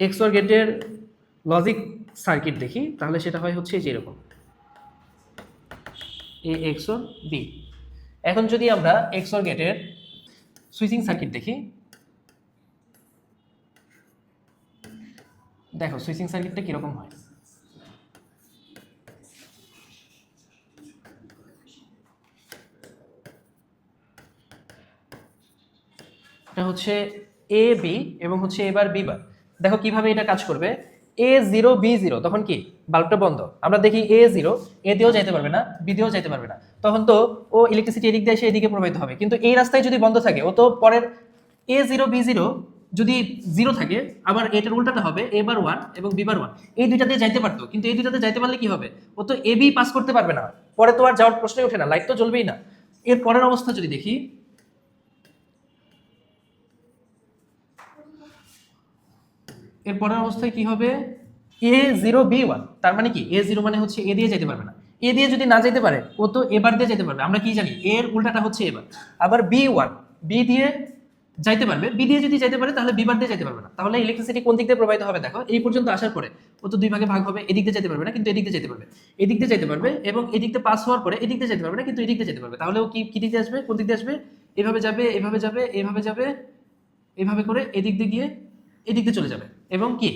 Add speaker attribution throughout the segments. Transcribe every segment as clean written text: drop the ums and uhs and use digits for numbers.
Speaker 1: এক্সঅর গেটের logic circuit দেখি, তাহলে সেটা হয় হচ্ছে যে এরকম এ এক্সঅর বি। এখন যদি আমরা এক্সঅর গেটের সুইচিং সার্কিট দেখি, দেখো সুইচিং সার্কিটটা কিরকম হয়। এটা হচ্ছে এ বি এবং হচ্ছে এবার বি বার। দেখো কিভাবে এটা কাজ করবে। এ জিরো বি জিরো, তখন কি বাল্বটা বন্ধ। আমরা দেখি এ জিরো এ দিয়েও যাইতে পারবে না, বি দিয়েও যাইতে পারবে না, তখন তো ও ইলেকট্রিসিটি এদিক দিয়ে এসে এদিকে প্রবাহিত হবে। কিন্তু এই রাস্তায় যদি বন্ধ থাকে, ও তো পরের এ জিরো বি জিরো যদি জিরো থাকে, আবার এটার উল্টাটা হবে এ বার ওয়ান এবং বি বার ওয়ান, এই দুইটা দিয়ে যাইতে পারতো। কিন্তু এই দুইটাতে যাইতে পারলে কি হবে, ও তো এ বি পাস করতে পারবে না, পরে তো আর যাওয়ার প্রশ্নই ওঠে না, লাইট তো জ্বলবেই না। এর পরের অবস্থা যদি দেখি, এর পরের অবস্থায় কি হবে, এ জিরো বি ওয়ান, তার মানে কি এ জিরো মানে হচ্ছে এ দিয়ে যেতে পারবে না। এ দিয়ে যদি না যেতে পারে, ও তো এবার দিয়ে যেতে পারবে। আমরা কি জানি এর উল্টাটা হচ্ছে এবার। আবার বি ওয়ান বি দিয়ে যাইতে পারবে, বি দিয়ে যদি যাইতে পারে তাহলে বি বার দিয়ে যেতে পারবে না। তাহলে ইলেকট্রিসিটি কোন দিক দিয়ে প্রবাহিত হবে, দেখো এই পর্যন্ত আসার পরে ও তো দুই ভাগে ভাগ হবে, এদিক দিয়ে যেতে পারবে না কিন্তু এদিক দিয়ে যেতে পারবে, এদিক দিয়ে যেতে পারবে এবং এদিক দিয়ে পাস হওয়ার পরে এদিক দিয়ে যেতে পারবে না কিন্তু এদিক দিয়ে যেতে পারবে। তাহলে ও কি দিক দিয়ে আসবে, কোন দিক দিয়ে আসবে, এভাবে যাবে এভাবে যাবে এভাবে যাবে, এভাবে করে এদিক দিয়ে গিয়ে এদিক দিয়ে চলে যাবে এবং কি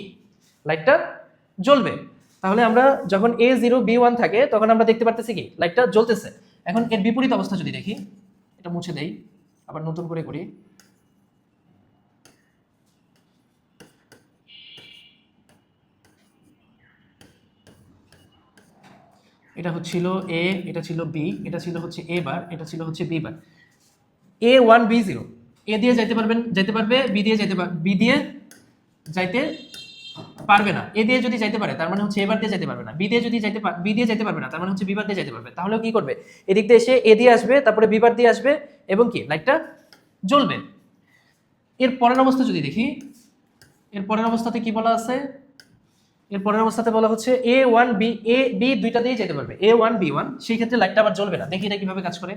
Speaker 1: লাইটটা জ্বলবে। তাহলে আমরা যখন এ জিরো বি ওয়ান থাকে তখন আমরা দেখতে পারতেছি কি লাইটটা জ্বলতেছে। এখন এর বিপরীত অবস্থা যদি দেখি, এটা মুছে দেই আবার নতুন করে করি। এটা হচ্ছিল এ, এটা ছিল বি, এটা ছিল হচ্ছে এ বার, এটা ছিল হচ্ছে বি বার। এ ওয়ান বি জিরো, এ দিয়ে যাইতে পারবেন, যেতে পারবে, বি দিয়ে যেতে পারবে, বি দিয়ে যাইতে পারবে না। এ দিয়ে যদি যাইতে পারে তার মানে হচ্ছে এবার দিয়ে যেতে পারবে না, বি দিয়ে যদি যাইতে বি দিয়ে যেতে পারবে না তার মানে হচ্ছে বিবার দিয়ে যেতে পারবে। তাহলে কি করবে, এদিক দিয়ে এসে এ দিয়ে আসবে, তারপরে বিবার দিয়ে আসবে এবং কি লাইটটা জ্বলবে। এর পরের অবস্থা যদি দেখি, এর পরের অবস্থাতে কি বলা আছে, এর পরের অবস্থাতে বলা হচ্ছে এ ওয়ান বি, এ বি দুইটা দিয়ে যেতে পারবে, এ ওয়ান বি ওয়ান, সেই ক্ষেত্রে লাইটটা আবার জ্বলবে না। দেখি এটা কিভাবে কাজ করে।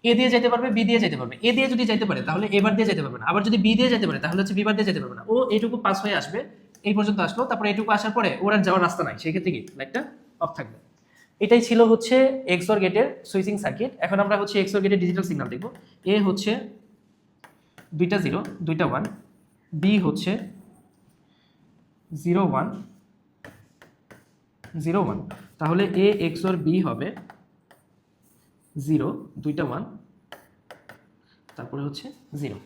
Speaker 1: এ দিয়ে যেতে পারবে, বি দিয়ে যেতে পারবে, এ দিয়ে যদি যেতে পারে তাহলে এবার দিয়ে যেতে পারবে না, আবার যদি বি দিয়ে যেতে পারে তাহলে হচ্ছে বিবার দিয়ে যেতে পারবে না। ও এইটুকু পাস হয়ে আসবে, এই পর্যন্ত আসলো, তারপরে এইটুকু আসার পরে ওর আর যাওয়ার রাস্তা নাই, সেই ক্ষেত্রে কি লাইটটা অফ থাকবে। এটাই ছিল হচ্ছে এক্সঅর গেটের সুইচিং সার্কিট। এখন আমরা হচ্ছে এক্সঅর গেটের ডিজিটাল সিগন্যাল দেখব। এ হচ্ছে দুইটা জিরো দুইটা ওয়ান, বি হচ্ছে জিরো ওয়ান জিরো ওয়ান, তাহলে এ এক্সঅর বি হবে জিরো দুইটা ওয়ান তারপরে হচ্ছে জিরো।